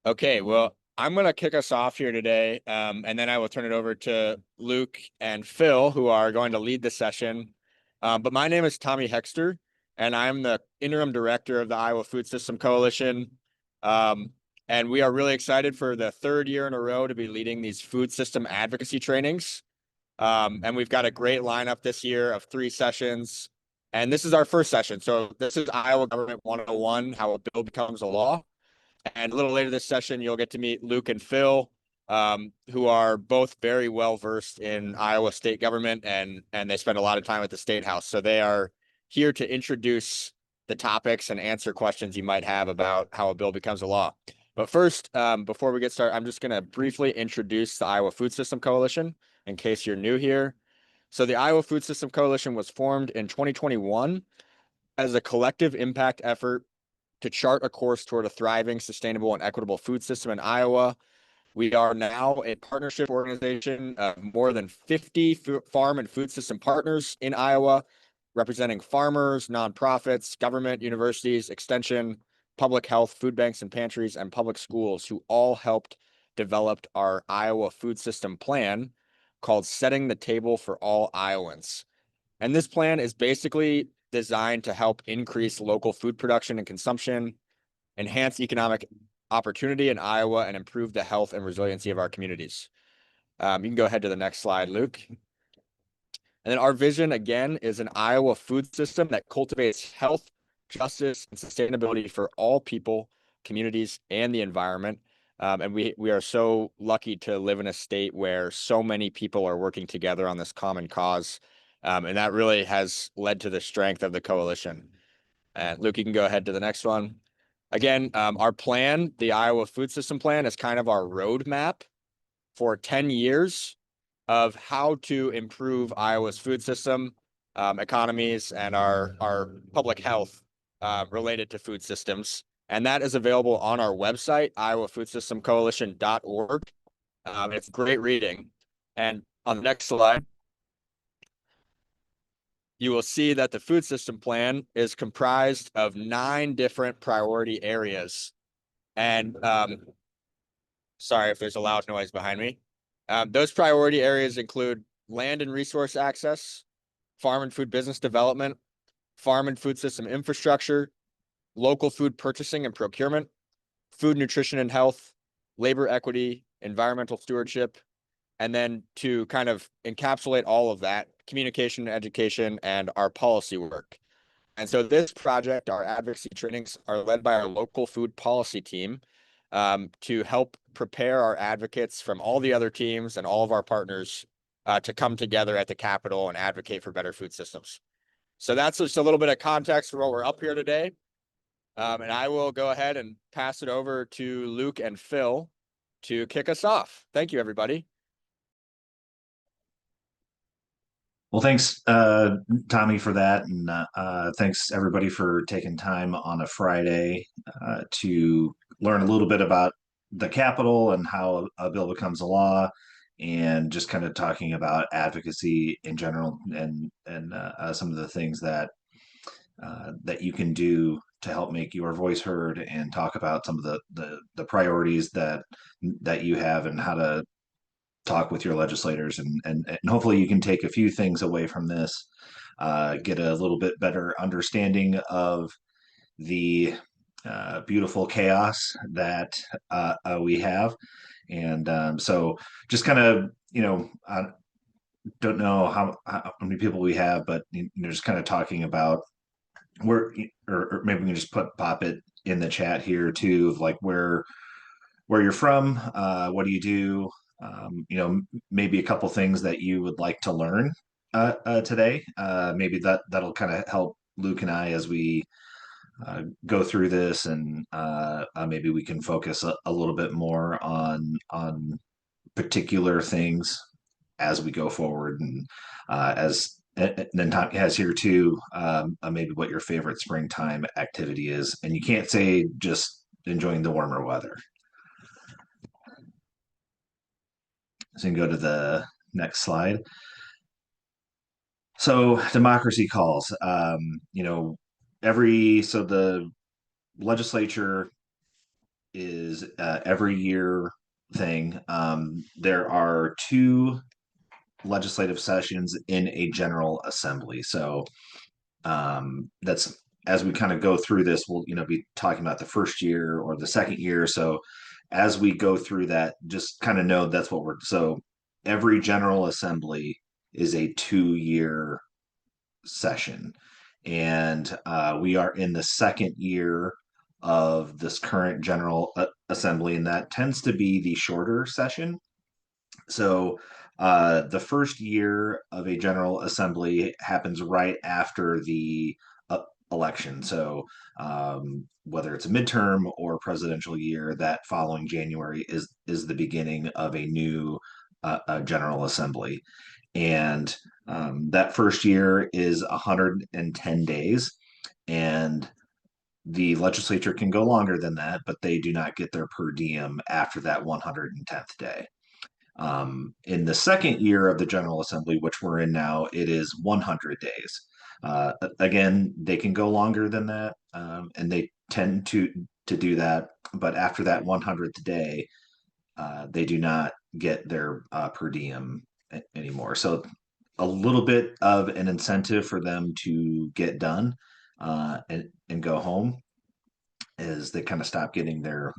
Okay, well, I'm going to kick us off here today, and then I will turn it over to Luke and Phil, who are going to lead the session. But my name is Tommy Hexter, and I'm the interim director of the Iowa Food System Coalition. Um, and we are really excited for the third year in a row to be leading these food system advocacy trainings. And we've got a great lineup this year of 3 sessions. And this is our first session. So this is Iowa Government 101, how a bill becomes a law. And a little later this session, you'll get to meet Luke and Phil, who are both very well versed in Iowa state government, and they spend a lot of time at the State House. So they are here to introduce the topics and answer questions you might have about how a bill becomes a law. But first, before we get started, I'm just going to briefly introduce the Iowa Food System Coalition in case you're new here. So the Iowa Food System Coalition was formed in 2021 as a collective impact effort to chart a course toward a thriving, sustainable, and equitable food system in Iowa. We are now a partnership organization of more than 50 farm and food system partners in Iowa, representing farmers, nonprofits, government, universities, extension, public health, food banks and pantries, and public schools, who all helped develop our Iowa food system plan called Setting the Table for All Iowans. And this plan is basically designed to help increase local food production and consumption, enhance economic opportunity in Iowa, and improve the health and resiliency of our communities. You can go ahead to the next slide, Luke. And then our vision, again, is an Iowa food system that cultivates health, justice, and sustainability for all people, communities, and the environment. And we are so lucky to live in a state where so many people are working together on this common cause. And that really has led to the strength of the coalition. And Luke, you can go ahead to the next one. Again, our plan, the Iowa Food System Plan, is kind of our roadmap for 10 years of how to improve Iowa's food system, economies, and our public health related to food systems. And that is available on our website, iowafoodsystemcoalition.org. It's great reading. And on the next slide, you will see that the food system plan is comprised of 9 different priority areas. And sorry if there's a loud noise behind me. Those priority areas include land and resource access, farm and food business development, farm and food system infrastructure, local food purchasing and procurement, food nutrition and health, labor equity, environmental stewardship, and then to kind of encapsulate all of that, communication, education, and our policy work. And so this project, our advocacy trainings, are led by our local food policy team to help prepare our advocates from all the other teams and all of our partners to come together at the Capitol and advocate for better food systems. So that's just a little bit of context for what we're up here today. And I will go ahead and pass it over to Luke and Phil to kick us off. Thank you, everybody. Well, thanks, Tommy, for that. And thanks, everybody, for taking time on a Friday to learn a little bit about the Capitol and how a bill becomes a law, and just kind of talking about advocacy in general, and some of the things that you can do to help make your voice heard, and talk about some of the priorities that you have, and how to talk with your legislators, and hopefully you can take a few things away from this, get a little bit better understanding of the beautiful chaos that we have. And so just kind of, I don't know how many people we have, but just kind of talking about where, or maybe we can just pop it in the chat here too, of like where you're from, what do you do, maybe a couple things that you would like to learn today. Maybe that'll kind of help Luke and I as we go through this, and maybe we can focus a little bit more on particular things as we go forward, and and then Tom has here too, maybe what your favorite springtime activity is, and you can't say just enjoying the warmer weather. So you can go to the next slide. So democracy calls, so the legislature is every year thing. There are two legislative sessions in a general assembly. So that's as we kind of go through this, we'll be talking about the first year or the second year. So as we go through that, just kind of know that's what we're so every general assembly is a 2 year session. And we are in the second year of this current general assembly, and that tends to be the shorter session. So the first year of a general assembly happens right after the election. So whether it's a midterm or presidential year, that following January is the beginning of a new general assembly, and that first year is 110 days, and the legislature can go longer than that, but they do not get their per diem after that 110th day. In the second year of the General Assembly, which we're in now, it is 100 days. Again, they can go longer than that, and they tend to do that. But after that 100th day, they do not get their per diem anymore. So a little bit of an incentive for them to get done and go home is they kind of stop getting their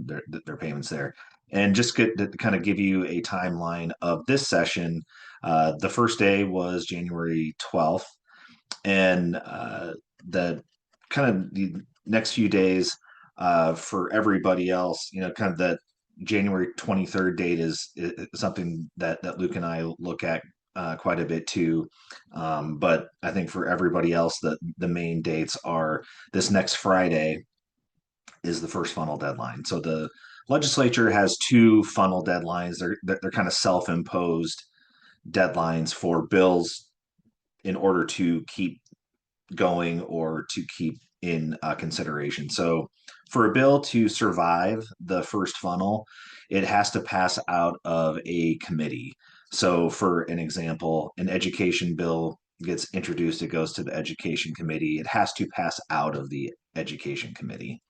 payments there. And just to kind of give you a timeline of this session, the first day was January 12th, and the kind of the next few days for everybody else, kind of the January 23rd date is something that Luke and I look at quite a bit too. But I think for everybody else, the main dates are this next Friday is the first funnel deadline. So the legislature has two funnel deadlines. They're kind of self-imposed deadlines for bills in order to keep going or to keep in consideration. So for a bill to survive the first funnel, it has to pass out of a committee. So for an example, an education bill gets introduced, it goes to the education committee. It has to pass out of the education committee.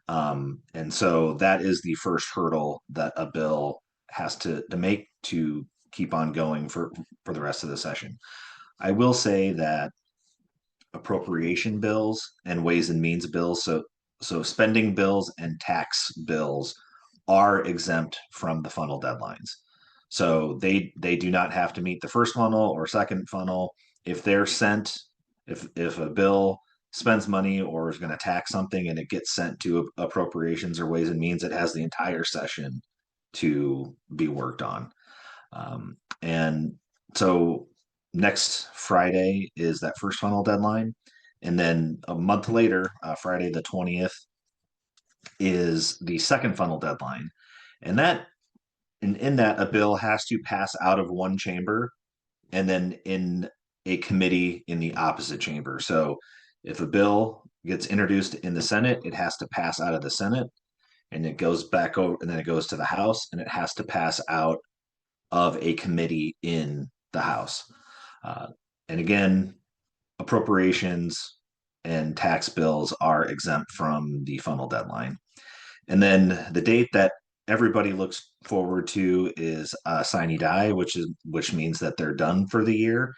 And so that is the first hurdle that a bill has to make to keep on going for the rest of the session. I will say that appropriation bills and ways and means bills, so spending bills and tax bills are exempt from the funnel deadlines. So they do not have to meet the first funnel or second funnel. If they're sent, if a bill spends money or is going to tax something and it gets sent to appropriations or ways and means, it has the entire session to be worked on. And so next Friday is that first funnel deadline. And then a month later, Friday the 20th, is the second funnel deadline. And in that, a bill has to pass out of one chamber and then in a committee in the opposite chamber. So if a bill gets introduced in the Senate, it has to pass out of the Senate and it goes back over and then it goes to the House and it has to pass out of a committee in the House. Uh, and again, appropriations and tax bills are exempt from the funnel deadline. And then the date that everybody looks forward to is sine die, which means that they're done for the year.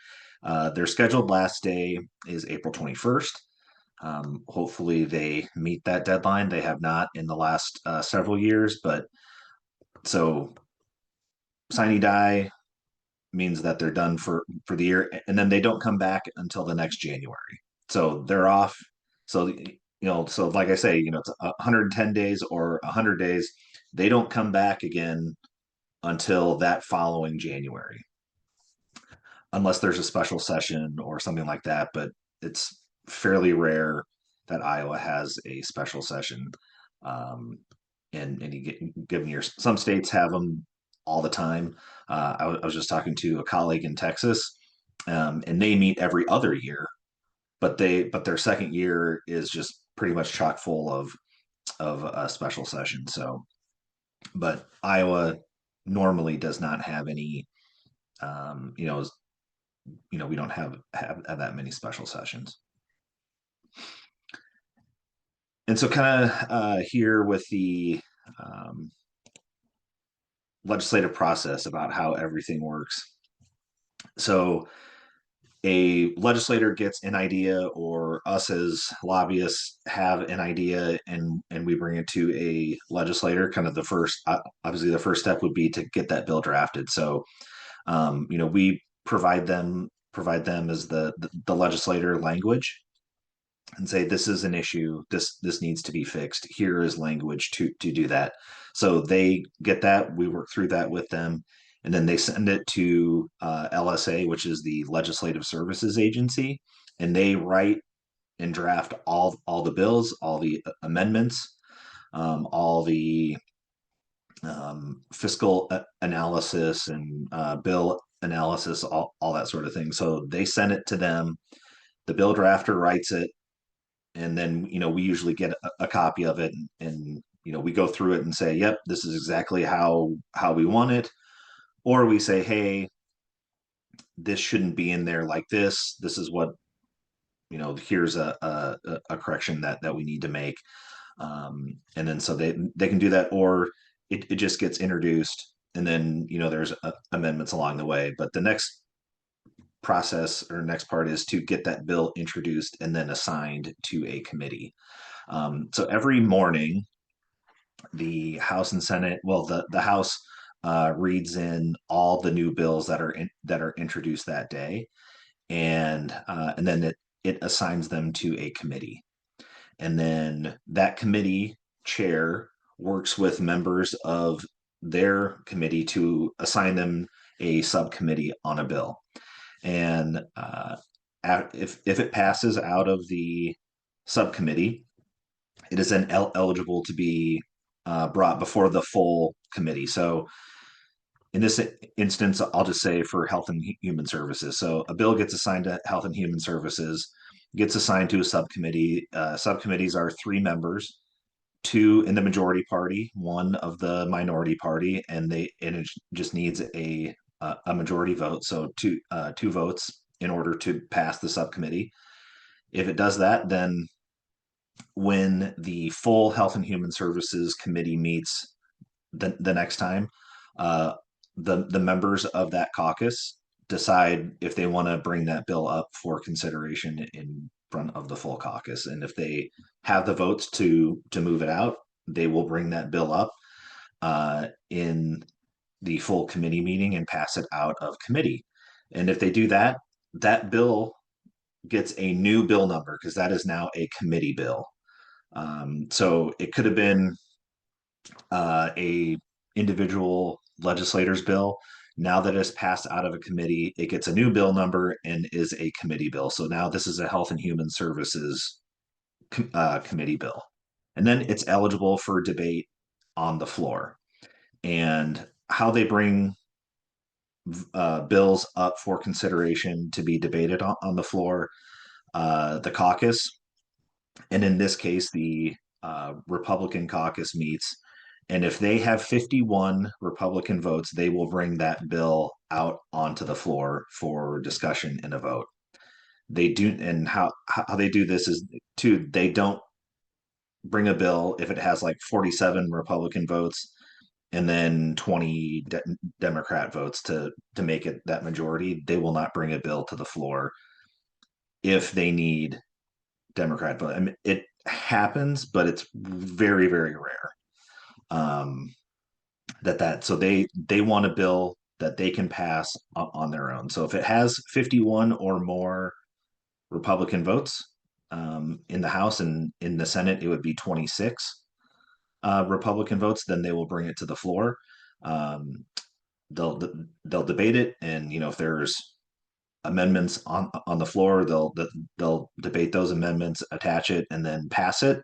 Their scheduled last day is April 21st. Hopefully they meet that deadline. They have not in the last several years, but so sine die means that they're done for the year, and then they don't come back until the next January. So they're off. So so like I say, it's 110 days or 100 days. They don't come back again until that following January, unless there's a special session or something like that. But it's fairly rare that Iowa has a special session. And you get given your some states have them all the time. I was just talking to a colleague in Texas, and they meet every other year, but their second year is just pretty much chock full of a special session. So, but Iowa normally does not have any. We don't have that many special sessions. And so, kind of here with the um, legislative process about how everything works. So a legislator gets an idea, or us as lobbyists have an idea, and we bring it to a legislator. Kind of the first, obviously the first step would be to get that bill drafted. So we provide them as the legislator language, and say this is an issue, this needs to be fixed, here is language to do that. So they get that, we work through that with them, and then they send it to LSA, which is the Legislative Services Agency, and they write and draft all the bills, all the amendments, all the fiscal analysis and bill analysis, all that sort of thing. So they send it to them, the bill drafter writes it, and then we usually get a copy of it, and we go through it and say, yep, this is exactly how we want it. Or we say, hey, this shouldn't be in there like this is what, here's a correction that we need to make. And then so they can do that, or it just gets introduced, and then there's amendments along the way. But the next process, or next part, is to get that bill introduced and then assigned to a committee. So every morning, the House and Senate, well, the House reads in all the new bills that are introduced that day, and then it assigns them to a committee, and then that committee chair works with members of their committee to assign them a subcommittee on a bill. And if it passes out of the subcommittee, it is then eligible to be brought before the full committee. So in this instance, I'll just say for Health and Human Services. So a bill gets assigned to Health and Human Services, gets assigned to a subcommittee. Subcommittees are three members, two in the majority party, one of the minority party, and it just needs a majority vote. So two votes in order to pass the subcommittee. If it does that, then when the full Health and Human Services Committee meets the next time, uh, the members of that caucus decide if they want to bring that bill up for consideration in front of the full caucus, and if they have the votes to move it out, they will bring that bill up in the full committee meeting and pass it out of committee. And if they do that, that bill gets a new bill number, because that is now a committee bill. So it could have been a individual legislator's bill. Now that it's passed out of a committee, it gets a new bill number and is a committee bill. So now this is a Health and Human Services committee bill. And then it's eligible for debate on the floor. And how they bring bills up for consideration to be debated on the floor, the caucus, and in this case, the Republican caucus meets. And if they have 51 Republican votes, they will bring that bill out onto the floor for discussion and a vote. They do, and how they do this is they don't bring a bill if it has like 47 Republican votes and then 20 Democrat votes to make it that majority. They will not bring a bill to the floor if they need Democrat vote. I mean, it happens, but it's very, very rare. Um, so they want a bill that they can pass on their own. So if it has 51 or more Republican votes in the House, and in the Senate, it would be 26 Republican votes, then they will bring it to the floor. Um, they'll they'll debate it, and if there's amendments on the floor, they'll debate those amendments, attach it, and then pass it.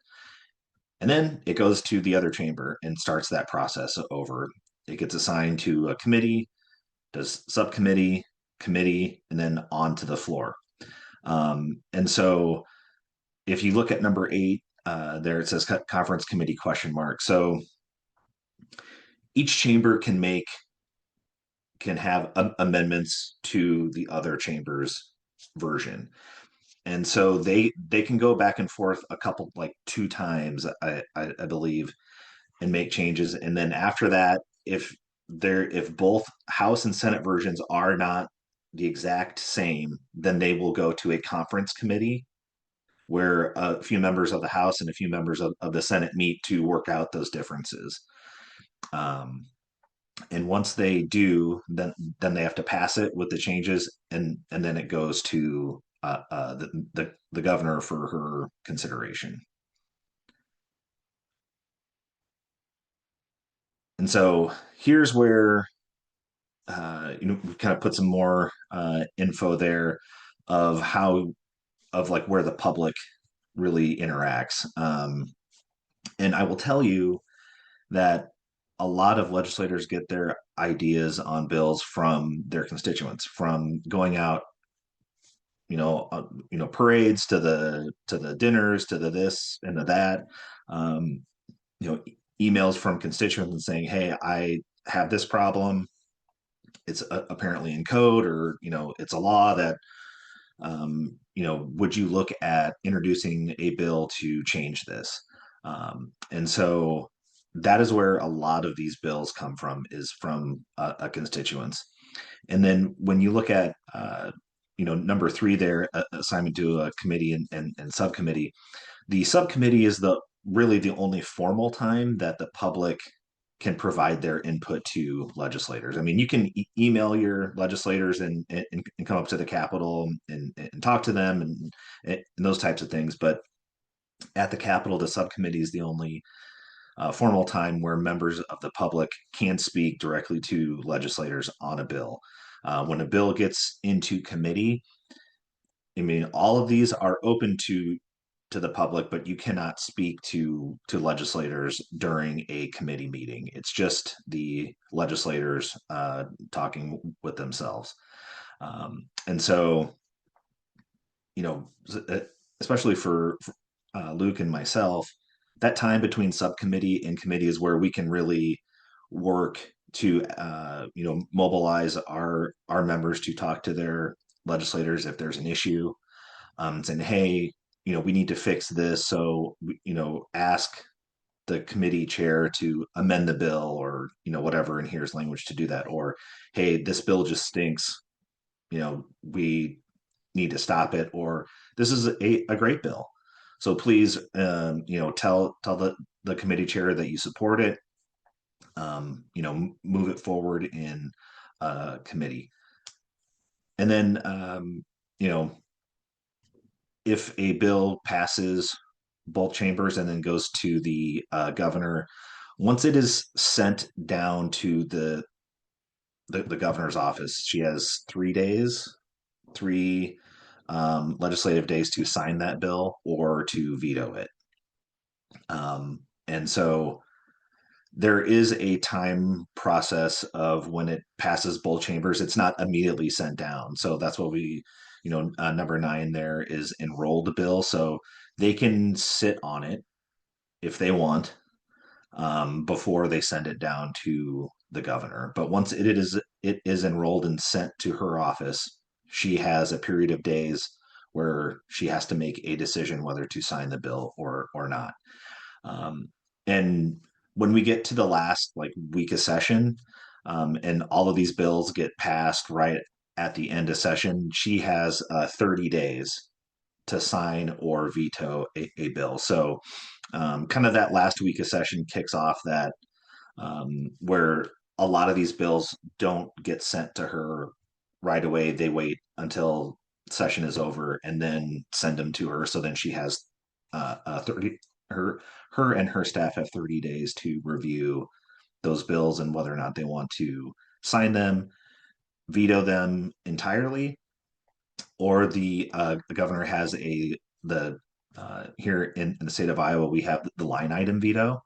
And then it goes to the other chamber and starts that process over. It gets assigned to a committee, does subcommittee, committee, and then on to the floor. And so if you look at number 8, there it says conference committee question mark. So each chamber can have amendments to the other chamber's version. And so they can go back and forth a couple, like 2 times, I believe. and make changes. And then after that, if both House and Senate versions are not the exact same, then they will go to a conference committee where a few members of the House and a few members of the Senate meet to work out those differences. Um, and once they do, then they have to pass it with the changes, and then it goes to the governor for her consideration. And so here's where we kind of put some more info there of how of like where the public really interacts. And I will tell you that a lot of legislators get their ideas on bills from their constituents, from going out, parades to the dinners to the this and the that. Um, you know, emails from constituents saying, "Hey, I have this problem. It's apparently in code, or it's a law that would you look at introducing a bill to change this?" And so that is where a lot of these bills come from, is from a constituents. And then when you look at, number three there, assignment to a committee and subcommittee, the subcommittee is the really the only formal time that the public can provide their input to legislators. I mean, you can email your legislators and come up to the Capitol and talk to them and those types of things. But at the Capitol, the subcommittee is the only formal time where members of the public can speak directly to legislators on a bill. When a bill gets into committee, I mean, all of these are open to the public, but you cannot speak to legislators during a committee meeting. It's just the legislators talking with themselves. And so, you know, especially for Luke and myself, that time between subcommittee and committee is where we can really work to mobilize our members to talk to their legislators if there's an issue, saying, "Hey, we need to fix this, so ask the committee chair to amend the bill, or whatever, and here's language to do that." Or, "Hey, this bill just stinks, we need to stop it," or, "This is a great bill, so please tell the committee chair that you support it, move it forward in committee." And then if a bill passes both chambers and then goes to the governor, once it is sent down to the governor's office, she has 3 days, three legislative days to sign that bill or to veto it. And so there is a time process of when it passes both chambers. It's not immediately sent down. So that's what number 9 there is enrolled bill. So they can sit on it if they want, before they send it down to the governor. But once it is enrolled and sent to her office, she has a period of days where she has to make a decision whether to sign the bill or not. And when we get to the last like week of session, and all of these bills get passed right at the end of session, she has 30 days to sign or veto a bill. So kind of that last week of session kicks off that, where a lot of these bills don't get sent to her right away. They wait until session is over and then send them to her. So then she has 30 her and her staff have 30 days to review those bills and whether or not they want to sign them, veto them entirely, or the governor has the here in the state of Iowa, we have the line item veto,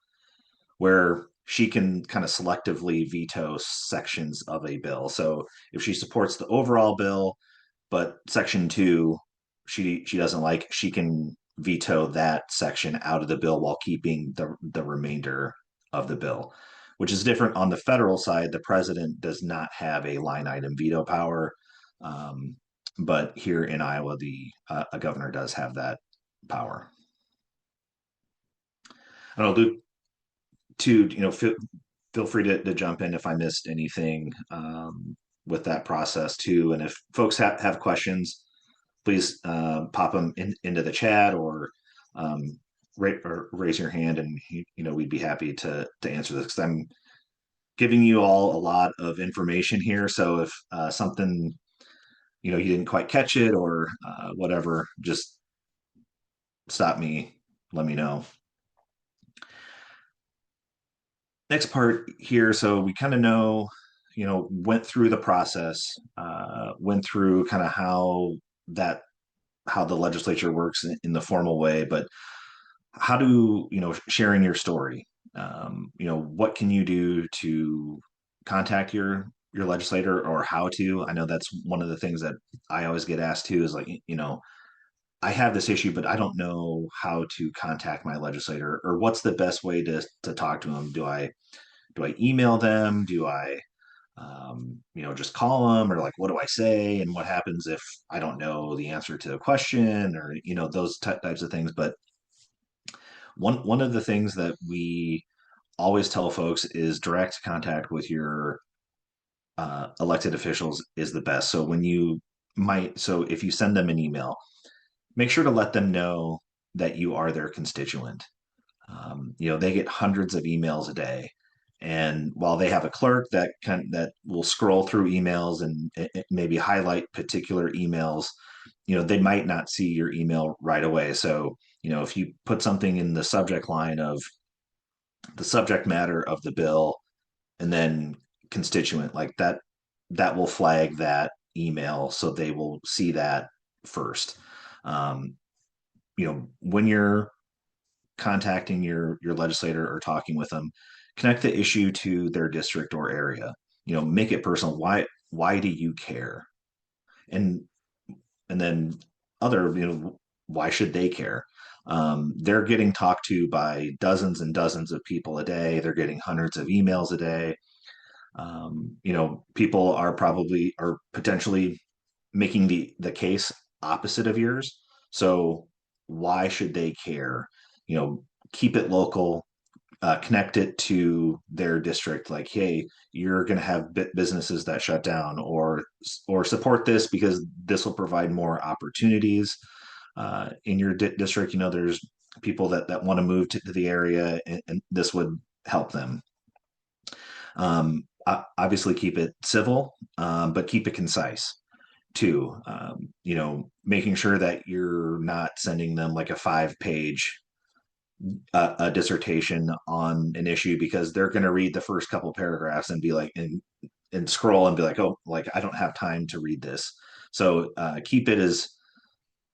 where she can kind of selectively veto sections of a bill. So if she supports the overall bill, but section 2 she doesn't like, she can veto that section out of the bill while keeping the remainder of the bill, which is different on the federal side. The president does not have a line item veto power, um, but here in Iowa, the a governor does have that power. I don't know, Luke. to, feel free to jump in if I missed anything with that process too. And if folks have questions, please pop them into the chat um, or raise your hand, and we'd be happy to answer this, because I'm giving you all a lot of information here. So if something you didn't quite catch it, or whatever, just stop me, let me know. Next part here, so we kind of know, went through the process, went through kind of that how the legislature works in the formal way, but how do sharing your story, what can you do to contact your legislator, or how to? I know that's one of the things that I always get asked too, is like, I have this issue, but I don't know how to contact my legislator, or what's the best way to talk to them. Do I email them? Do I just call them, or like, what do I say? And what happens if I don't know the answer to a question, or those types of things. But one of the things that we always tell folks is direct contact with your elected officials is the best. So so if you send them an email, make sure to let them know that you are their constituent. They get hundreds of emails a day, and while they have a clerk that will scroll through emails and maybe highlight particular emails, they might not see your email right away. So if you put something in the subject line of the subject matter of the bill, and then constituent, like that will flag that email, so they will see that first. um, when you're contacting your legislator or talking with them, connect the issue to their district or area. Make it personal. Why do you care? And then other, why should they care? They're getting talked to by dozens and dozens of people a day. They're getting hundreds of emails a day. People are potentially making the case opposite of yours. So why should they care? Keep it local, connect it to their district. Like, hey, you're going to have businesses that shut down, or support this because this will provide more opportunities in your district. There's people that want to move to the area, and this would help them. Obviously, keep it civil, but keep it concise too. Making sure that you're not sending them like a 5-page a dissertation on an issue, because they're going to read the first couple paragraphs and be like, and scroll and be like, oh, like, I don't have time to read this. So keep it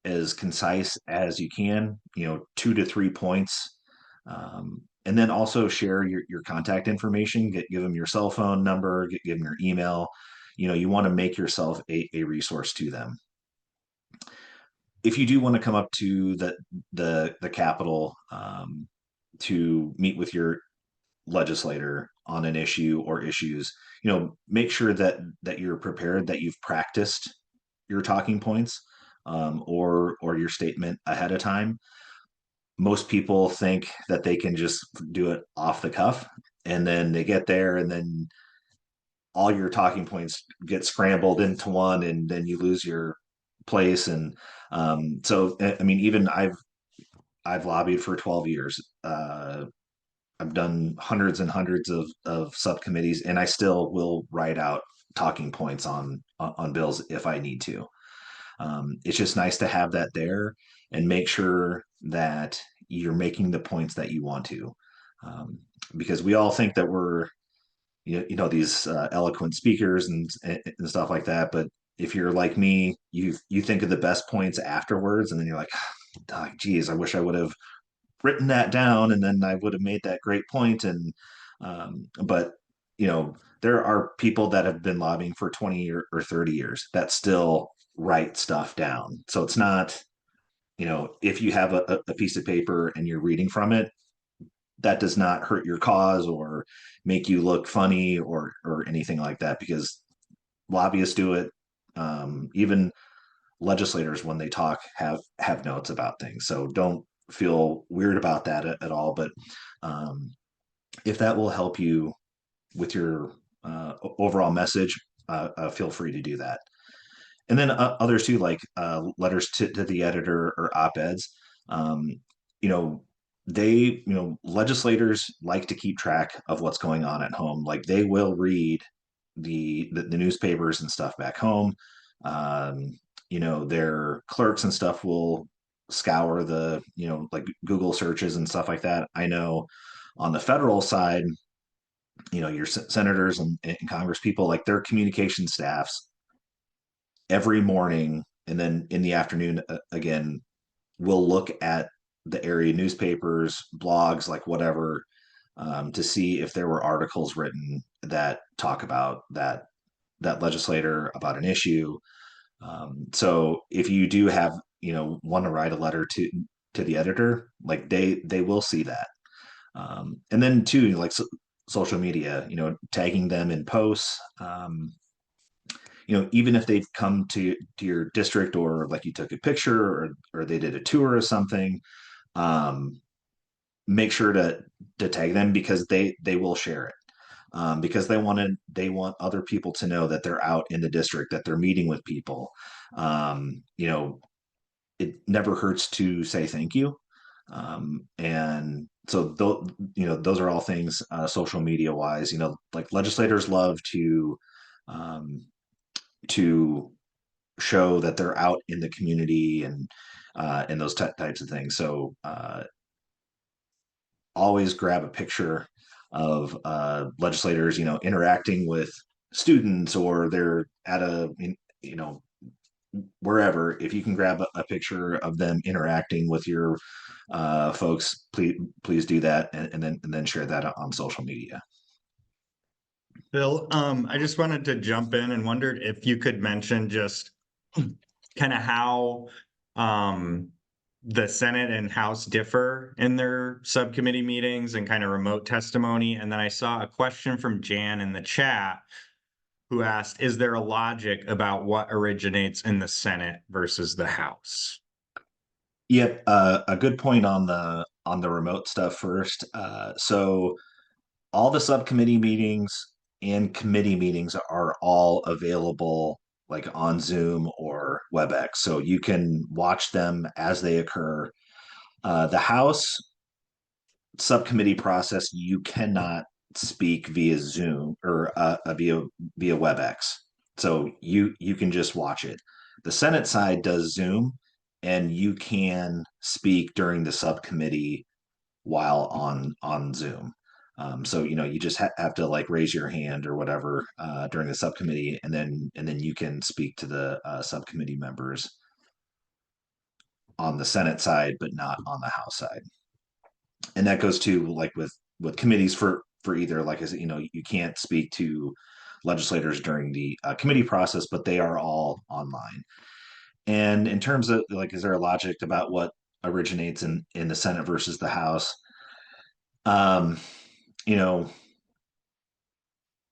as concise as you can, 2 to 3 points. And then also share your contact information. Give them your cell phone number, give them your email. You want to make yourself a resource to them. If you do want to come up to the Capitol to meet with your legislator on an issue or issues, make sure that you're prepared, that you've practiced your talking points, or your statement ahead of time. Most people think that they can just do it off the cuff, and then they get there, and then all your talking points get scrambled into one, and then you lose your place. And so, I mean, even I've lobbied for 12 years. I've done hundreds and hundreds of subcommittees, and I still will write out talking points on bills if I need to. It's just nice to have that there, and make sure that you're making the points that you want to, because we all think that we're these eloquent speakers and stuff like that. But if you're like me, you think of the best points afterwards, and then you're like, oh, geez, I wish I would have written that down, and then I would have made that great point. And but there are people that have been lobbying for 20 or 30 years that still write stuff down. So it's not, if you have a piece of paper and you're reading from it, that does not hurt your cause or make you look funny or anything like that, because lobbyists do it. Even legislators, when they talk, have notes about things. So don't feel weird about that at all. But if that will help you with your overall message, feel free to do that. And then others too, like letters to the editor or op-eds. Um, you know, legislators like to keep track of what's going on at home. Like they will read the newspapers and stuff back home. Um, their clerks and stuff will scour the, like Google searches and stuff like that. I know on the federal side, your senators and Congress people, like their communication staffs every morning and then in the afternoon again, will look at the area newspapers, blogs, like whatever, to see if there were articles written that talk about that legislator, about an issue. So if you do have, want to write a letter to the editor, like they will see that. And then too, like social media, tagging them in posts. Even if they've come to your district, or like you took a picture, or they did a tour or something, um, make sure to tag them, because they will share it, because they want other people to know that they're out in the district, that they're meeting with people. It never hurts to say thank you. And so those are all things, social media wise, like legislators love um, to show that they're out in the community, and those types of things. So always grab a picture of legislators, interacting with students, or they're at you know, wherever. If you can grab a picture of them interacting with your folks, please do that, and then share that on social media. Bill, I just wanted to jump in and wondered if you could mention just kind of how um, the Senate and House differ in their subcommittee meetings and kind of remote testimony. And then I saw a question from Jan in the chat who asked, is there a logic about what originates in the Senate versus the House? Yep, a good point on the remote stuff first. So all the subcommittee meetings and committee meetings are all available, like on Zoom or WebEx, so you can watch them as they occur. The House subcommittee process, you cannot speak via Zoom, or via WebEx, so you can just watch it. The Senate side does Zoom, and you can speak during the subcommittee while on Zoom. So you just have to like raise your hand or whatever during the subcommittee, and then you can speak to the subcommittee members on the Senate side, but not on the House side. And that goes to like with committees for either, like I said, you can't speak to legislators during the committee process, but they are all online. And in terms of like, is there a logic about what originates in the Senate versus the House? Um, you know,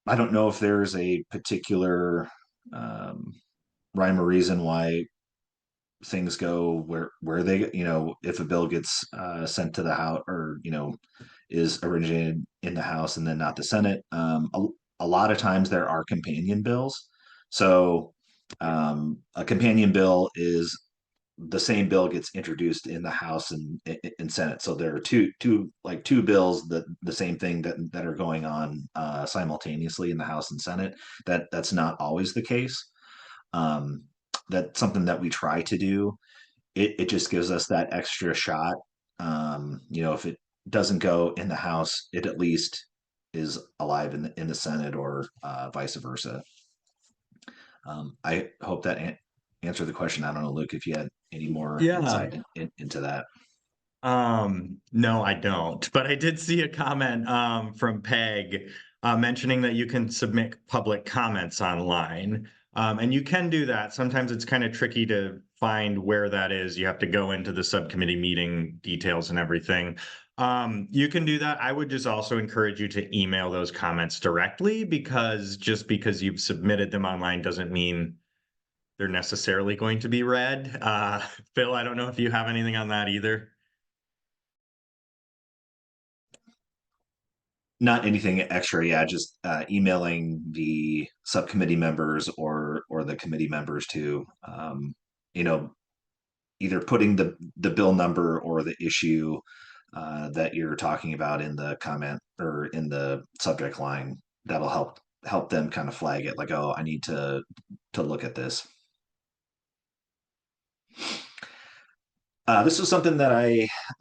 I don't know if there's a particular um, rhyme or reason why things go where they, if a bill gets sent to the House, or is originated in the House and then not the Senate. A lot of times there are companion bills. So a companion bill is the same bill gets introduced in the House and Senate. So there are two bills, that the same thing that are going on simultaneously in the House and Senate. That's not always the case. Um, that's something that we try to do. It just gives us that extra shot. If it doesn't go in the House, it at least is alive in the Senate, or vice versa. I hope that answered the question. I don't know, Luke, if you had any more Yeah. insight into that. No, I don't. But I did see a comment from Peg mentioning that you can submit public comments online. And you can do that. Sometimes it's kind of tricky to find where that is. You have to go into the subcommittee meeting details and everything. You can do that. I would just also encourage you to email those comments directly, because just because you've submitted them online doesn't mean they're necessarily going to be read. Phil, I don't know if you have anything on that either. Not anything extra, yeah, just emailing the subcommittee members or the committee members to you know, either putting the bill number or the issue that you're talking about in the comment or in the subject line. That'll help them kind of flag it, like, oh, I need to look at this. This was something that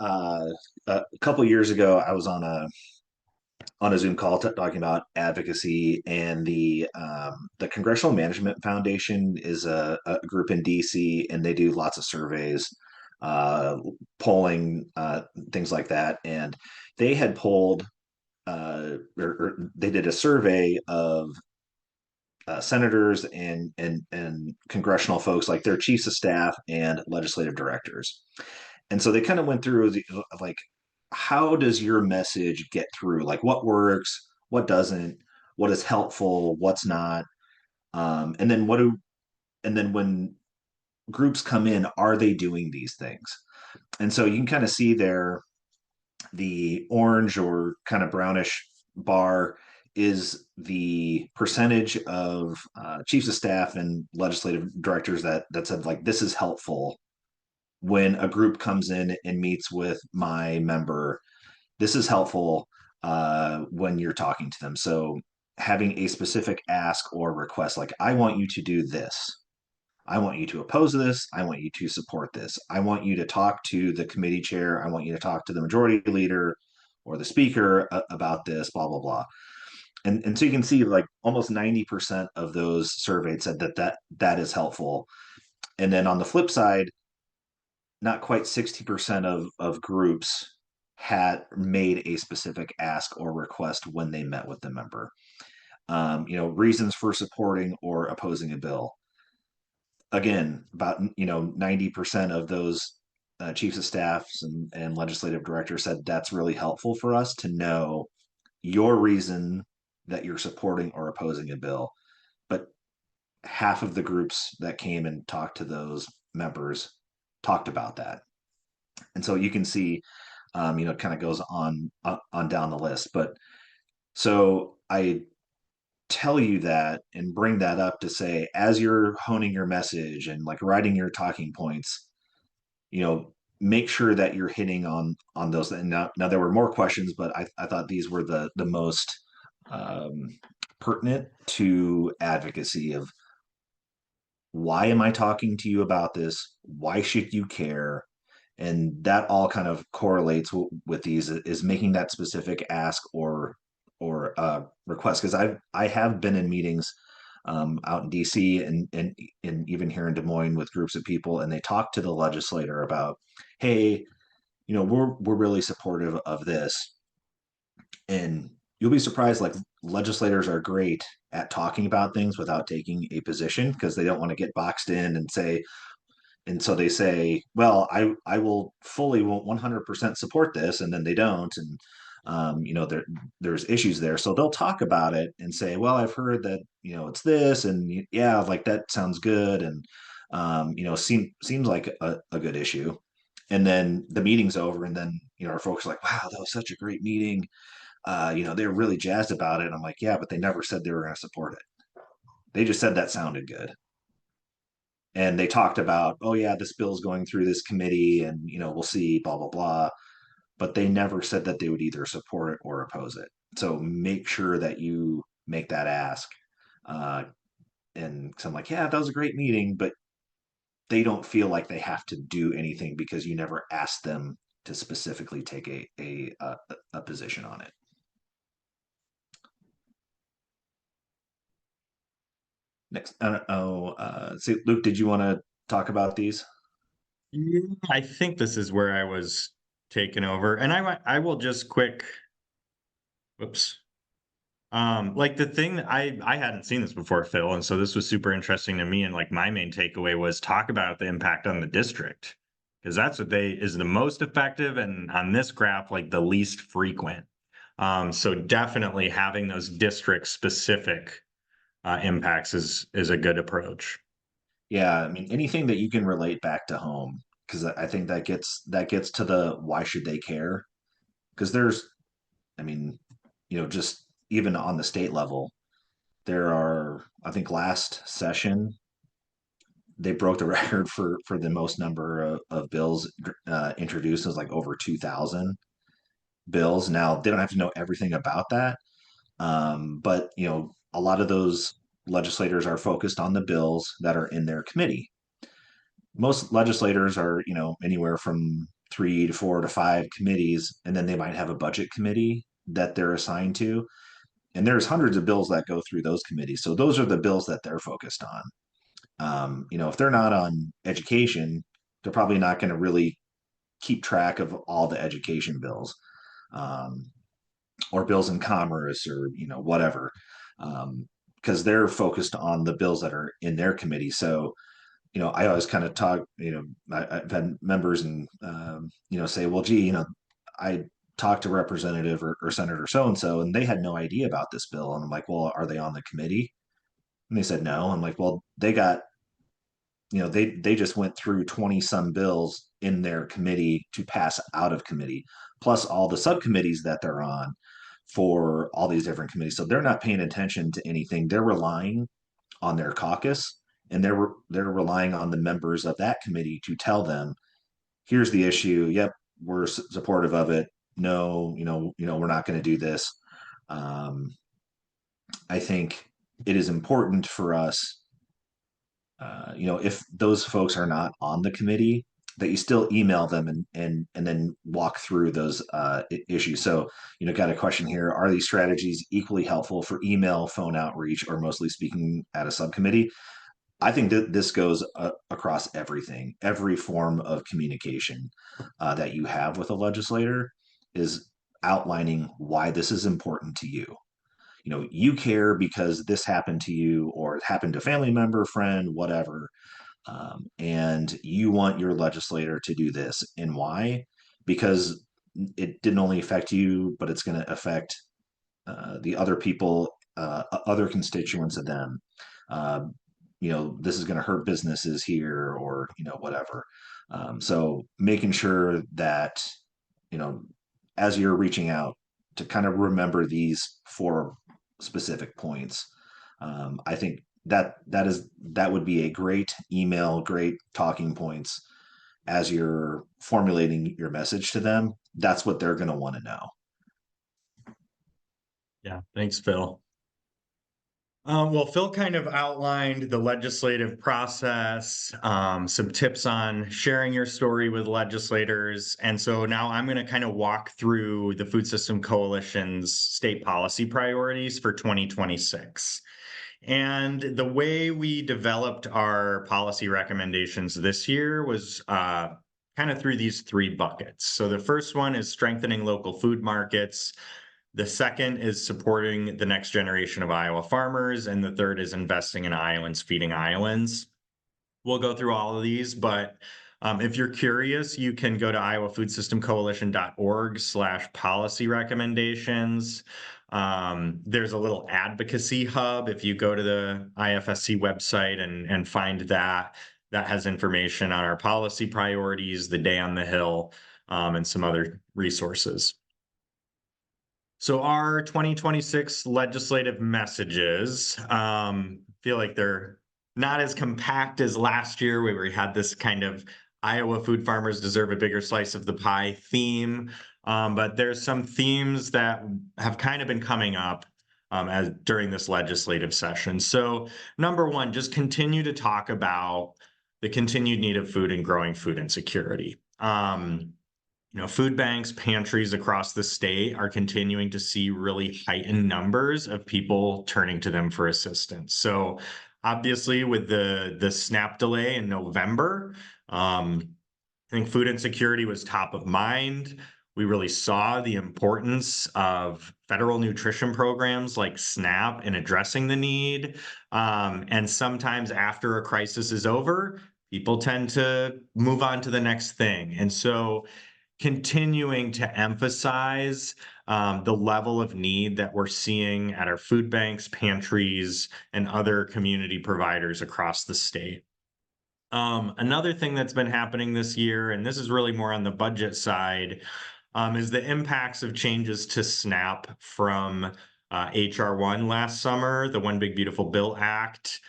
uh, a couple years ago I was on a Zoom call talking about advocacy, and the Congressional Management Foundation is a group in DC, and they do lots of surveys, uh, polling, things like that. And they had polled, or they did a survey of senators and congressional folks, like their chiefs of staff and legislative directors. And so they kind of went through like, how does your message get through? Like, what works, what doesn't, what is helpful, what's not, and then and then when groups come in, are they doing these things? And so you can kind of see there, the orange or kind of brownish bar is the percentage of chiefs of staff and legislative directors that said, like, this is helpful when a group comes in and meets with my member. This is helpful when you're talking to them. So having a specific ask or request, like, I want you to do this. I want you to oppose this. I want you to support this. I want you to talk to the committee chair. I want you to talk to the majority leader or the speaker about this, blah, blah, blah. And so you can see, like, almost 90% of those surveyed said that is helpful. And then on the flip side, not quite 60% of groups had made a specific ask or request when they met with the member. Reasons for supporting or opposing a bill. Again, about 90% of those chiefs of staffs and legislative directors said that's really helpful for us to know your reason that you're supporting or opposing a bill. But half of the groups that came and talked to those members talked about that. And so you can see, it kind of goes on down the list. But so I tell you that and bring that up to say, as you're honing your message and like writing your talking points, make sure that you're hitting on those. And now there were more questions, but I thought these were the most um, pertinent to advocacy of, why am I talking to you about this? Why should you care? And that all kind of correlates with these, is making that specific ask or request. Because I have been in meetings out in DC and even here in Des Moines with groups of people, and they talk to the legislator about, hey, we're really supportive of this. And you'll be surprised, like, legislators are great at talking about things without taking a position, because they don't want to get boxed in and say, and so they say, well, I will fully 100% support this, and then they don't. And there's issues there, so they'll talk about it and say, well, I've heard that it's this, and yeah, like, that sounds good, and seems like a good issue. And then the meeting's over, and then our folks are like, wow, that was such a great meeting. They're really jazzed about it. And I'm like, yeah, but they never said they were going to support it. They just said that sounded good. And they talked about, oh yeah, this bill's going through this committee, and we'll see, blah blah blah. But they never said that they would either support it or oppose it. So make sure that you make that ask. And so I'm like, yeah, that was a great meeting, but they don't feel like they have to do anything because you never asked them to specifically take a position on it. Next, I don't know. See, Luke, did you want to talk about these? Yeah, I think this is where I was taken over, and I will just quick. Whoops. Like the thing that I hadn't seen this before, Phil, and so this was super interesting to me. And like my main takeaway was talk about the impact on the district, because that's what they is the most effective, and on this graph, like the least frequent. So definitely having those district specific impacts is a good approach. Yeah, I mean, anything that you can relate back to home, because I think that gets to the why should they care? Because I mean, just even on the state level, there are, I think last session, they broke the record for the most number of bills introduced. It was like over 2,000 bills. Now they don't have to know everything about that, but a lot of those legislators are focused on the bills that are in their committee. Most legislators are anywhere from 3 to 4 to 5 committees, and then they might have a budget committee that they're assigned to, and there's hundreds of bills that go through those committees. So those are the bills that they're focused on. If they're not on education, they're probably not going to really keep track of all the education bills, um, or bills in commerce, or whatever, because they're focused on the bills that are in their committee. So I always kind of talk, I've had members and say, well, gee, I talked to representative or senator so and so, and they had no idea about this bill. And I'm like, well, are they on the committee? And they said no. I'm like, well, they got, they just went through 20 some bills in their committee to pass out of committee, plus all the subcommittees that they're on for all these different committees. So they're not paying attention to anything. They're relying on their caucus, and they're relying on the members of that committee to tell them, here's the issue. Yep, we're supportive of it. No, we're not going to do this. I think it is important for us, if those folks are not on the committee, that you still email them and then walk through those issues. So, got a question here: are these strategies equally helpful for email, phone outreach, or mostly speaking at a subcommittee? I think that this goes across everything. Every form of communication that you have with a legislator is outlining why this is important to you. You care because this happened to you, or it happened to a family member, friend, whatever, and you want your legislator to do this. And why? Because it didn't only affect you, but it's going to affect the other people, other constituents of them. Uh, this is going to hurt businesses here, or whatever. So making sure that you know as you're reaching out, to kind of remember these 4 specific points. I think that would be a great email, great talking points as you're formulating your message to them. That's what they're going to want to know. Yeah, thanks, Phil. Well, Phil kind of outlined the legislative process, some tips on sharing your story with legislators. And so now I'm going to kind of walk through the Food System Coalition's state policy priorities for 2026. And the way we developed our policy recommendations this year was kind of through these 3 buckets. So the first one is strengthening local food markets. The second is supporting the next generation of Iowa farmers. And the third is investing in Iowans, feeding Iowans. We'll go through all of these, but if you're curious, you can go to iowafoodSystemCoalition.org/policy recommendations. There's a little advocacy hub. If you go to the IFSC website and find that has information on our policy priorities, the Day on the Hill, and some other resources. So our 2026 legislative messages feel like they're not as compact as last year, where we had this kind of Iowa food farmers deserve a bigger slice of the pie theme. But there's some themes that have kind of been coming up as during this legislative session. So number one, just continue to talk about the continued need of food and growing food insecurity. Food banks, pantries across the state are continuing to see really heightened numbers of people turning to them for assistance. So obviously with the SNAP delay in November, I think food insecurity was top of mind. We really saw the importance of federal nutrition programs like SNAP in addressing the need. And sometimes after a crisis is over, people tend to move on to the next thing. And so continuing to emphasize the level of need that we're seeing at our food banks, pantries, and other community providers across the state. Another thing that's been happening this year, and this is really more on the budget side, is the impacts of changes to SNAP from HR 1 last summer, the One Big Beautiful Bill Act.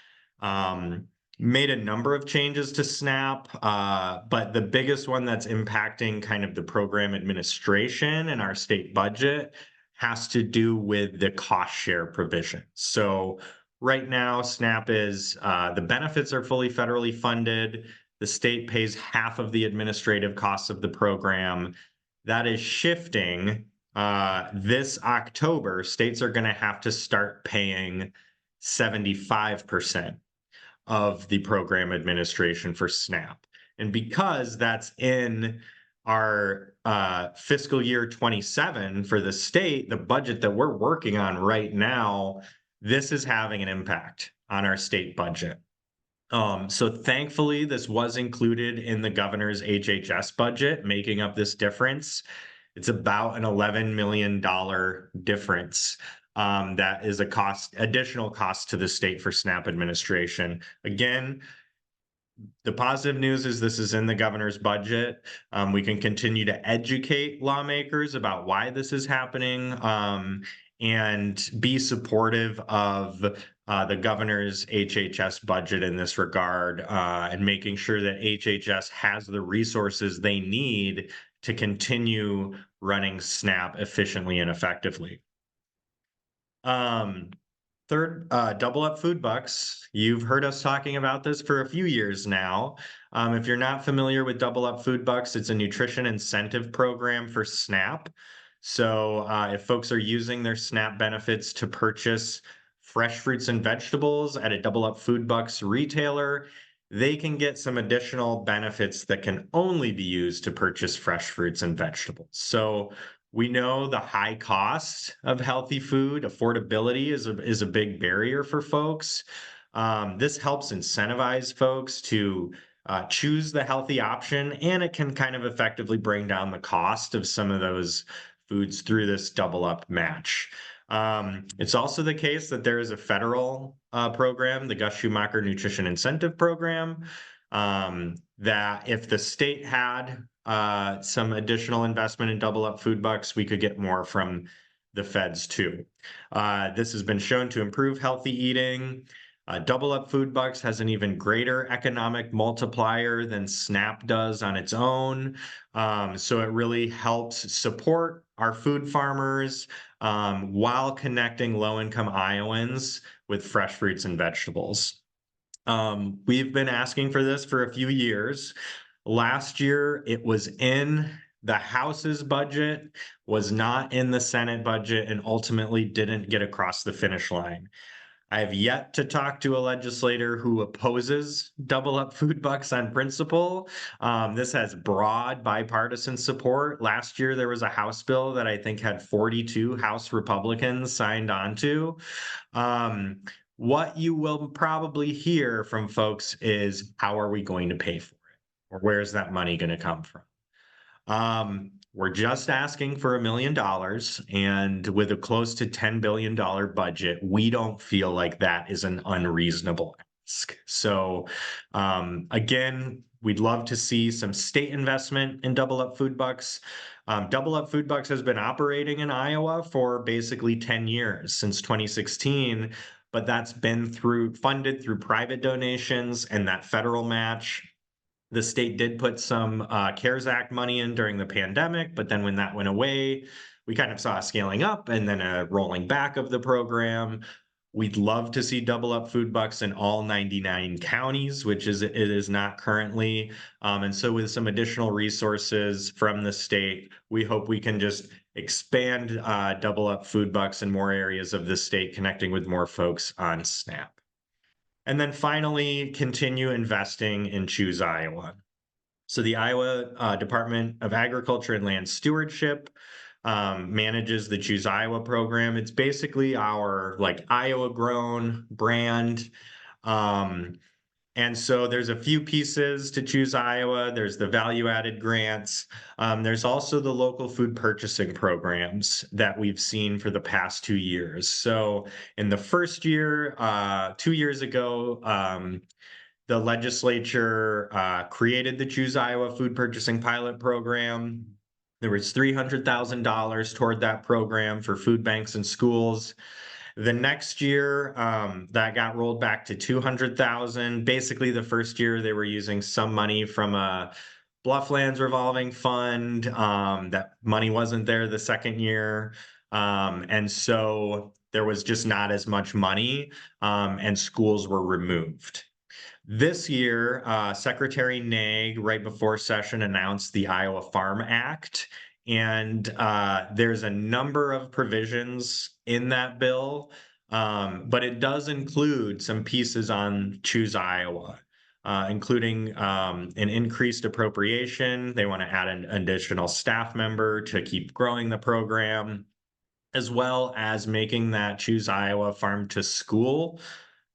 Made a number of changes to SNAP, but the biggest one that's impacting kind of the program administration and our state budget has to do with the cost share provision. So right now, SNAP is the benefits are fully federally funded. The state pays half of the administrative costs of the program. That is shifting. This October, states are going to have to start paying 75% of the program administration for SNAP. And because that's in our fiscal year 27 for the state, the budget that we're working on right now, this is having an impact on our state budget. So thankfully, this was included in the governor's HHS budget, making up this difference. It's about an $11 million difference. That is a additional cost to the state for SNAP administration. Again, the positive news is this is in the governor's budget. We can continue to educate lawmakers about why this is happening, and be supportive of the governor's HHS budget in this regard, and making sure that HHS has the resources they need to continue running SNAP efficiently and effectively. Third, Double Up Food Bucks. You've heard us talking about this for a few years now. If you're not familiar with Double Up Food Bucks, it's a nutrition incentive program for SNAP. So if folks are using their SNAP benefits to purchase fresh fruits and vegetables at a Double Up Food Bucks retailer, they can get some additional benefits that can only be used to purchase fresh fruits and vegetables. So we know the high cost of healthy food. Affordability is a big barrier for folks. This helps incentivize folks to choose the healthy option, and it can kind of effectively bring down the cost of some of those foods through this double up match. It's also the case that there is a federal program, the Gus Schumacher Nutrition Incentive Program, that if the state had some additional investment in Double Up Food Bucks, we could get more from the feds too. This has been shown to improve healthy eating. Double Up Food Bucks has an even greater economic multiplier than SNAP does on its own. So it really helps support our food farmers while connecting low-income Iowans with fresh fruits and vegetables. We've been asking for this for a few years. Last year, it was in the House's budget, was not in the Senate budget, and ultimately didn't get across the finish line. I have yet to talk to a legislator who opposes Double Up Food Bucks on principle. This has broad bipartisan support. Last year, there was a House bill that I think had 42 House Republicans signed onto. What you will probably hear from folks is, how are we going to pay for it? Or where's that money going to come from? We're just asking for $1 million, and with a close to $10 billion budget, we don't feel like that is an unreasonable ask. So, again, we'd love to see some state investment in Double Up Food Bucks. Double Up Food Bucks has been operating in Iowa for basically 10 years, since 2016, but that's been funded through private donations and that federal match. The state did put some CARES Act money in during the pandemic, but then when that went away, we kind of saw a scaling up and then a rolling back of the program. We'd love to see Double Up Food Bucks in all 99 counties, which it is not currently. And so with some additional resources from the state, we hope we can just expand Double Up Food Bucks in more areas of the state, connecting with more folks on SNAP. And then finally, continue investing in Choose Iowa. So the Iowa Department of Agriculture and Land Stewardship manages the Choose Iowa program. It's basically our Iowa grown brand. And so there's a few pieces to Choose Iowa. There's the value-added grants. There's also the local food purchasing programs that we've seen for the past 2 years. So in the first year, 2 years ago, the legislature created the Choose Iowa food purchasing pilot program. There was $300,000 toward that program for food banks and schools. The next year, that got rolled back to 200,000. Basically, the first year they were using some money from a Blufflands revolving fund. That money wasn't there the second year. And so there was just not as much money, and schools were removed. This year, Secretary Nag, right before session, announced the Iowa Farm Act. And there's a number of provisions in that bill, but it does include some pieces on Choose Iowa, including an increased appropriation. They want to add an additional staff member to keep growing the program, as well as making that Choose Iowa Farm to School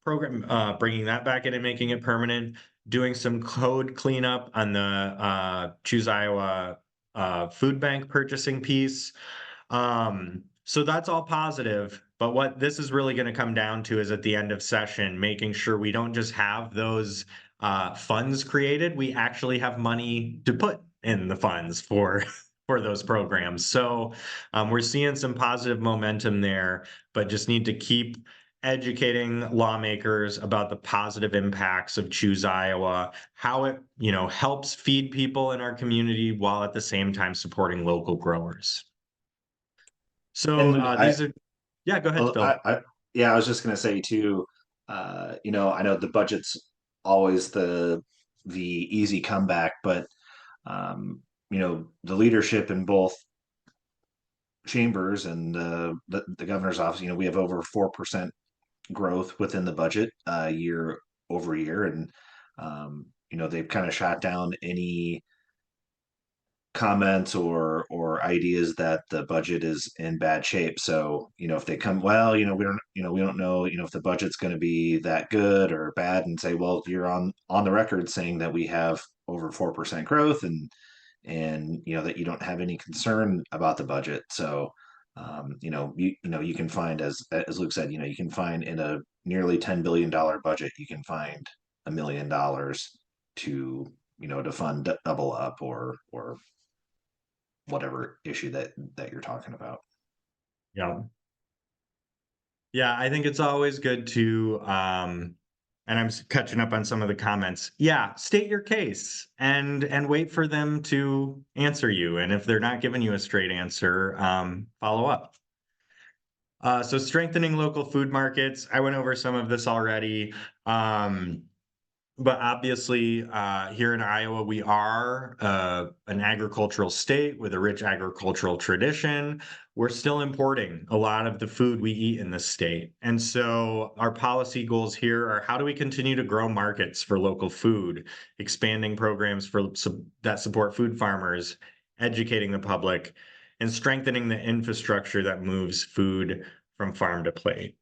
program, bringing that back in and making it permanent, doing some code cleanup on the Choose Iowa food bank purchasing piece. So that's all positive. But what this is really going to come down to is at the end of session, making sure we don't just have those funds created, we actually have money to put in the funds for for those programs. So we're seeing some positive momentum there, but just need to keep educating lawmakers about the positive impacts of Choose Iowa, how it, helps feed people in our community while at the same time supporting local growers. So And these are, yeah, go ahead, Phil. yeah, I was just gonna say too. I know the budget's always the easy comeback, but the leadership in both chambers and the governor's office, we have over 4% growth within the budget year over year, and they've kind of shot down any comments or ideas that the budget is in bad shape. So, if they come, well, we don't know, if the budget's going to be that good or bad, and say, well, you're on the record saying that we have over 4% growth, and that you don't have any concern about the budget. So, you can find, as Luke said, you can find in a nearly $10 billion budget, you can find $1 million to fund double up or whatever issue that you're talking about. Yeah. Yeah, I think it's always good to, and I'm catching up on some of the comments. Yeah, state your case and wait for them to answer you. And if they're not giving you a straight answer, follow up. So strengthening local food markets. I went over some of this already. But obviously, here in Iowa, we are an agricultural state with a rich agricultural tradition. We're still importing a lot of the food we eat in the state. And so our policy goals here are, how do we continue to grow markets for local food, expanding programs that support food farmers, educating the public, and strengthening the infrastructure that moves food from farm to plate.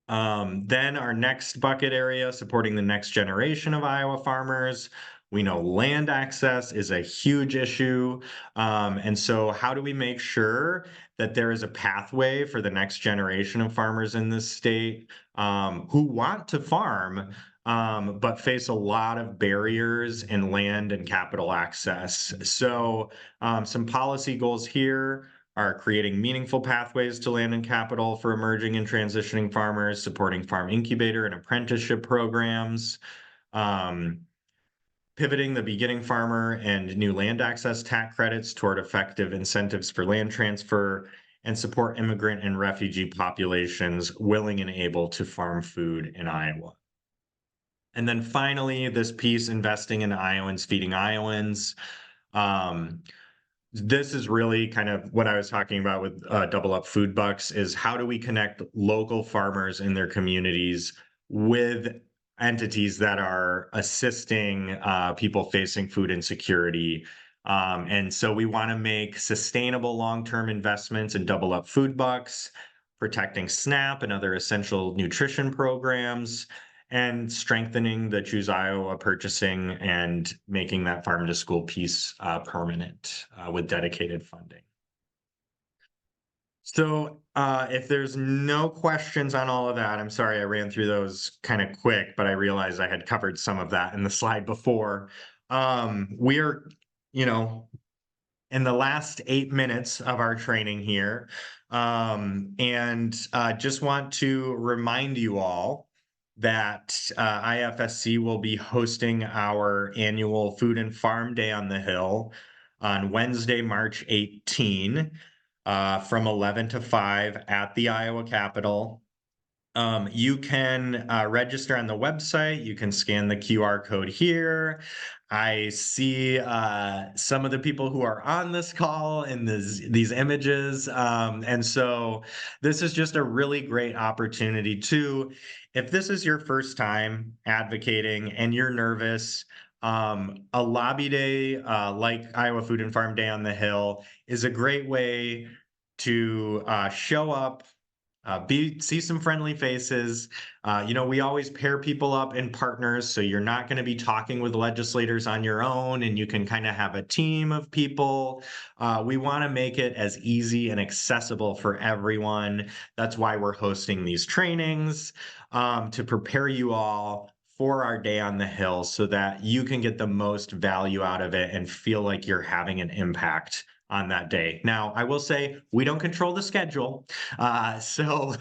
Then our next bucket area, supporting the next generation of Iowa farmers. We know land access is a huge issue. And so how do we make sure that there is a pathway for the next generation of farmers in this state who want to farm, but face a lot of barriers in land and capital access? So some policy goals here are creating meaningful pathways to land and capital for emerging and transitioning farmers, supporting farm incubator and apprenticeship programs, pivoting the beginning farmer and new land access tax credits toward effective incentives for land transfer, and support immigrant and refugee populations willing and able to farm food in Iowa. And then finally, this piece, investing in Iowans, feeding Iowans. This is really kind of what I was talking about with Double Up Food Bucks, is how do we connect local farmers in their communities with entities that are assisting people facing food insecurity. And so we want to make sustainable long-term investments in Double Up Food Bucks, protecting SNAP and other essential nutrition programs, and strengthening the Choose Iowa purchasing and making that farm to school piece permanent with dedicated funding. So if there's no questions on all of that, I'm sorry I ran through those kind of quick, but I realized I had covered some of that in the slide before. We are, in the last 8 minutes of our training here. Just want to remind you all that IFSC will be hosting our annual Food and Farm Day on the Hill on Wednesday, March 18, from 11 to 5 at the Iowa Capitol. You can register on the website. You can scan the QR code here. I see some of the people who are on this call in these images. And so this is just a really great opportunity to, if this is your first time advocating and you're nervous, a lobby day like Iowa Food and Farm Day on the Hill is a great way to show up, see some friendly faces. We always pair people up in partners, so you're not going to be talking with legislators on your own, and you can kind of have a team of people. We want to make it as easy and accessible for everyone. That's why we're hosting these trainings, to prepare you all for our day on the Hill so that you can get the most value out of it and feel like you're having an impact on that day. Now, I will say we don't control the schedule. So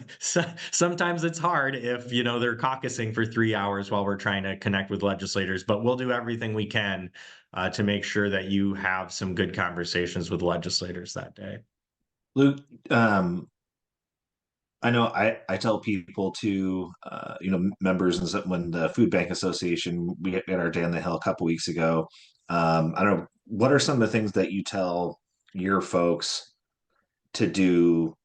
sometimes it's hard if, they're caucusing for 3 hours while we're trying to connect with legislators, but we'll do everything we can to make sure that you have some good conversations with legislators that day. Luke, I know I tell people to, members, and when the Food Bank Association, we had our day on the Hill a couple weeks ago. I don't know, what are some of the things that you tell your folks to do,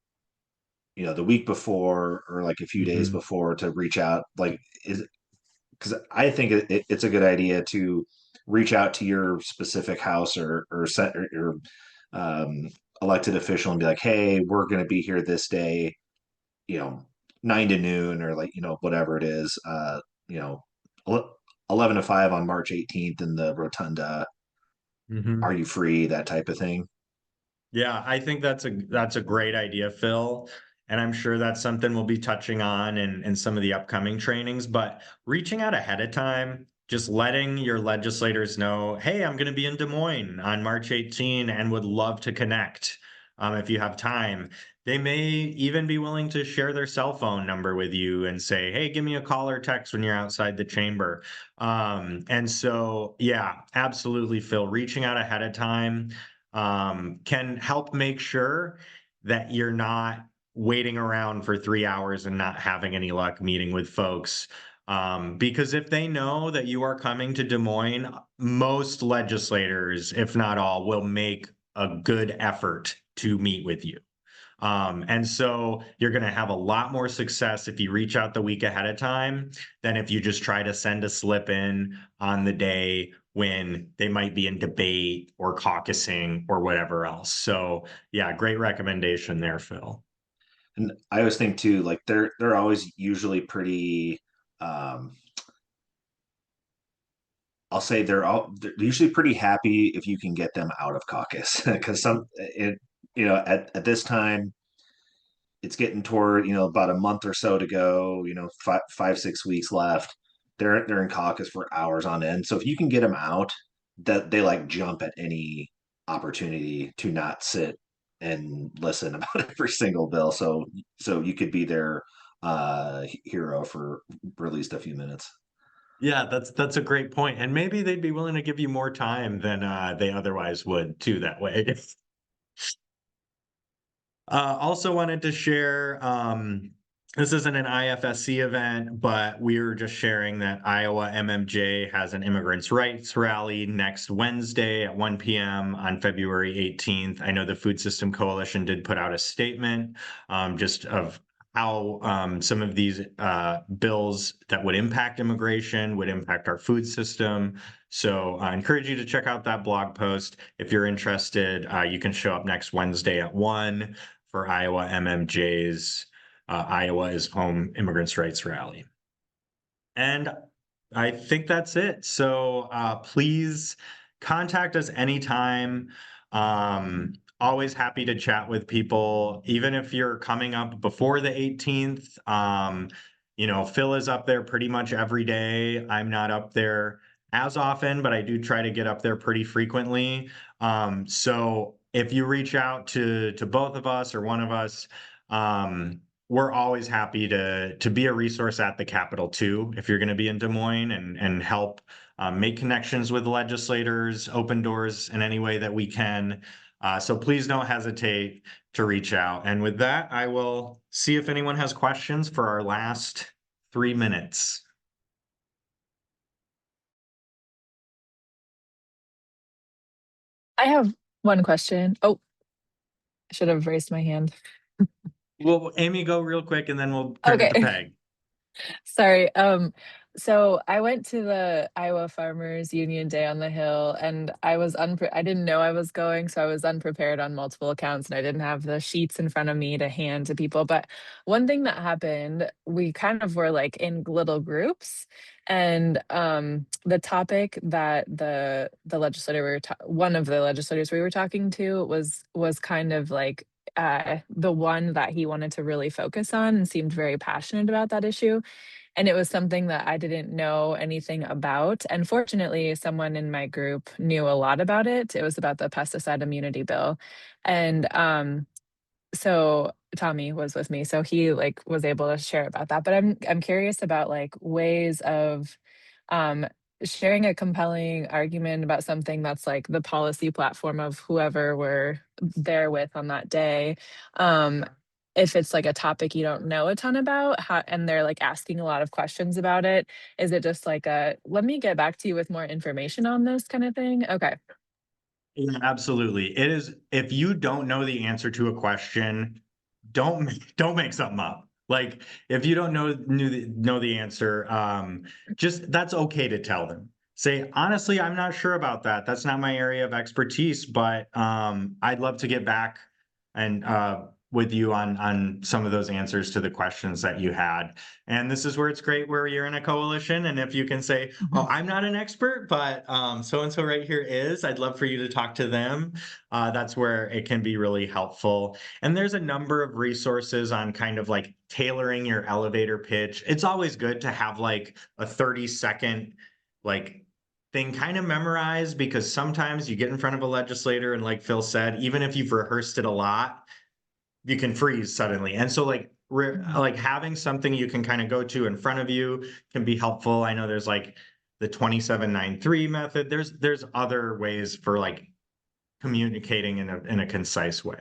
the week before or like a few days before, to reach out? Like, because I think it's a good idea to reach out to your specific house or set or elected official and be like, hey, we're going to be here this day, 9 to noon, or like, whatever it is, you know 11 to 5 on March 18th in the rotunda. Are you free? That type of thing. Yeah, I think that's a great idea, Phil. And I'm sure that's something we'll be touching on in some of the upcoming trainings. But reaching out ahead of time, just letting your legislators know, hey, I'm going to be in Des Moines on March 18 and would love to connect. If you have time, they may even be willing to share their cell phone number with you and say, hey, give me a call or text when you're outside the chamber. And so, yeah, absolutely, Phil, reaching out ahead of time can help make sure that you're not waiting around for 3 hours and not having any luck meeting with folks. Because if they know that you are coming to Des Moines, most legislators, if not all, will make a good effort to meet with you. And so you're going to have a lot more success if you reach out the week ahead of time than if you just try to send a slip in on the day when they might be in debate or caucusing or whatever else. So yeah, great recommendation there, Phil. And I always think too, like they're always usually pretty, I'll say they're usually pretty happy if you can get them out of caucus, because at this time it's getting toward, about a month or so to go, 5, 6 weeks left. They're in caucus for hours on end. So if you can get them out, that they like jump at any opportunity to not sit and listen about every single bill. So you could be their hero for at least a few minutes. Yeah, that's a great point. And maybe they'd be willing to give you more time than they otherwise would too that way. Also wanted to share, this isn't an IFSC event, but we were just sharing that Iowa MMJ has an immigrants' rights rally next Wednesday at 1 p.m. on February 18th. I know the Food System Coalition did put out a statement just of how some of these bills that would impact immigration would impact our food system. So I encourage you to check out that blog post. If you're interested, you can show up next Wednesday at 1 for Iowa MMJ's Iowa is Home Immigrants' Rights Rally. And I think that's it. So please contact us anytime. Always happy to chat with people, even if you're coming up before the 18th. Phil is up there pretty much every day. I'm not up there as often, but I do try to get up there pretty frequently. So if you reach out to both of us or one of us, we're always happy to be a resource at the Capitol too. If you're going to be in Des Moines and help make connections with legislators, open doors in any way that we can. So please don't hesitate to reach out. And with that, I will see if anyone has questions for our last 3 minutes. I have one question. Oh, I should have raised my hand. Well, Amy, go real quick and then we'll turn it to Okay. Peg. Sorry. So I went to the Iowa Farmers Union Day on the Hill, and I didn't know I was going, so I was unprepared on multiple accounts, and I didn't have the sheets in front of me to hand to people. But one thing that happened, we kind of were like in little groups, and the topic that the legislator one of the legislators we were talking to was kind of like the one that he wanted to really focus on and seemed very passionate about that issue. And it was something that I didn't know anything about. And fortunately, someone in my group knew a lot about it. It was about the pesticide immunity bill. And so Tommy was with me, so he like was able to share about that. But I'm curious about like ways of um sharing a compelling argument about something that's like the policy platform of whoever we're there with on that day. Um if it's like a topic you don't know a ton about, and they're like asking a lot of questions about it, is it just like a let me get back to you with more information on this kind of thing? Okay. Yeah, absolutely. It is, if you don't know the answer to a question, don't make something up. Like if you don't know the answer, just that's okay to tell them. Say, honestly, I'm not sure about that. That's not my area of expertise, but I'd love to get back and with you on some of those answers to the questions that you had. And this is where it's great where you're in a coalition. And if you can say, oh, I'm not an expert, but so and so right here is, I'd love for you to talk to them. That's where it can be really helpful. And there's a number of resources on kind of like tailoring your elevator pitch. It's always good to have like a 30-second like thing kind of memorized, because sometimes you get in front of a legislator and like Phil said, even if you've rehearsed it a lot, you can freeze suddenly. And so like having something you can kind of go to in front of you can be helpful. I know there's like the 2793 method. There's other ways for like communicating in a concise way.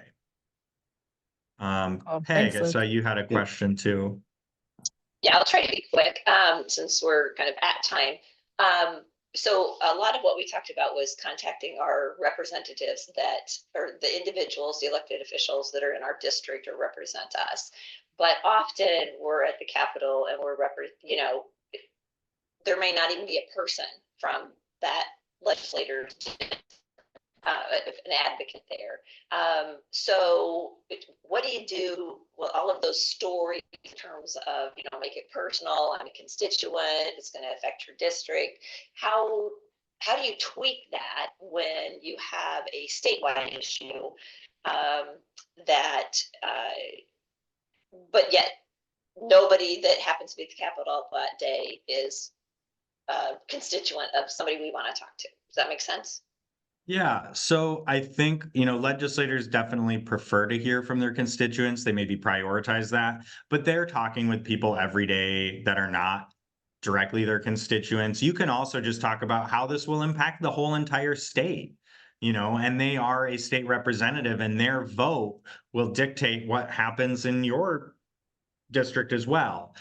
Oh, Peg, thanks, I saw Luke. you had a question too. Yeah, I'll try to be quick, since we're kind of at time. So a lot of what we talked about was contacting our representatives or the individuals, the elected officials that are in our district or represent us. But often we're at the Capitol and there may not even be a person from that legislator, an advocate there. So what do you do with all of those stories in terms of, make it personal? I'm a constituent, it's going to affect your district. How do you tweak that when you have a statewide issue but yet nobody that happens to be at the Capitol that day is a constituent of somebody we want to talk to? Does that make sense? Yeah, so I think, legislators definitely prefer to hear from their constituents. They maybe prioritize that, but they're talking with people every day that are not directly their constituents. You can also just talk about how this will impact the whole entire state, and they are a state representative, and their vote will dictate what happens in your district as well.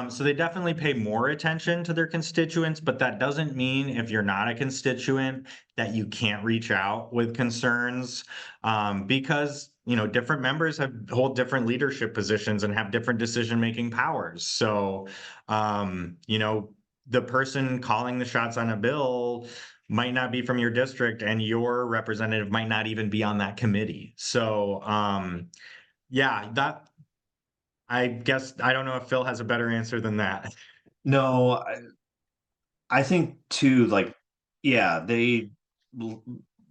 So they definitely pay more attention to their constituents, but that doesn't mean if you're not a constituent that you can't reach out with concerns, because different members hold different leadership positions and have different decision-making powers. So the person calling the shots on a bill might not be from your district, and your representative might not even be on that committee. So yeah, I guess I don't know if Phil has a better answer than that. No, I think too, like, yeah,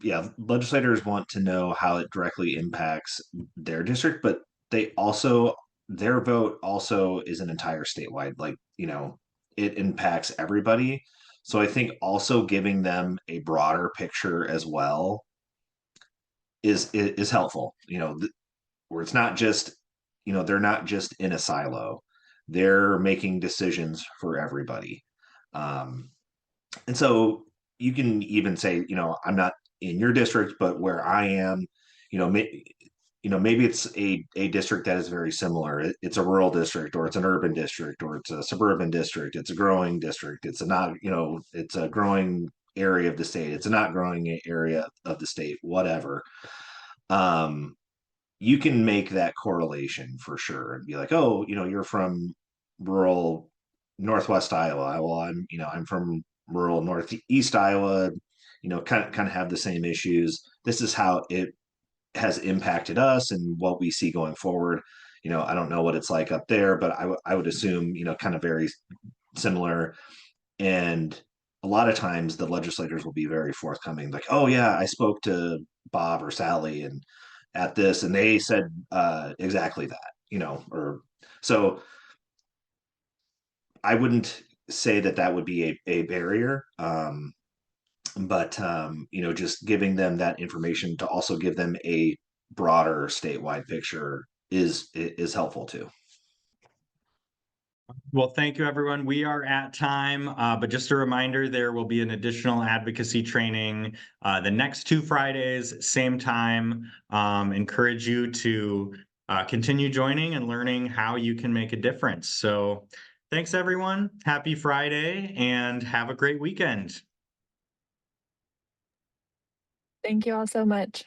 yeah, legislators want to know how it directly impacts their district, but their vote also is an entire statewide, like, it impacts everybody. So I think also giving them a broader picture as well is helpful. Where it's not just, they're not just in a silo. They're making decisions for everybody. And so you can even say, I'm not in your district, but where I am, maybe it's a district that is very similar. It's a rural district, or it's an urban district, or it's a suburban district. It's a growing district. It's a not, it's a growing area of the state. It's a not growing area of the state, whatever. You can make that correlation for sure and be like, oh, you're from rural Northwest Iowa. Well, I'm from rural Northeast Iowa, kind of have the same issues. This is how it has impacted us and what we see going forward. I don't know what it's like up there, but I would assume, kind of very similar. And a lot of times the legislators will be very forthcoming, like, oh yeah, I spoke to Bob or Sally and at this, and they said exactly that, or so I wouldn't say that would be a barrier. But just giving them that information to also give them a broader statewide picture is helpful too. Well, thank you, everyone. We are at time, but just a reminder, there will be an additional advocacy training the next 2 Fridays, same time. Encourage you to continue joining and learning how you can make a difference. So thanks, everyone. Happy Friday and have a great weekend. Thank you all so much.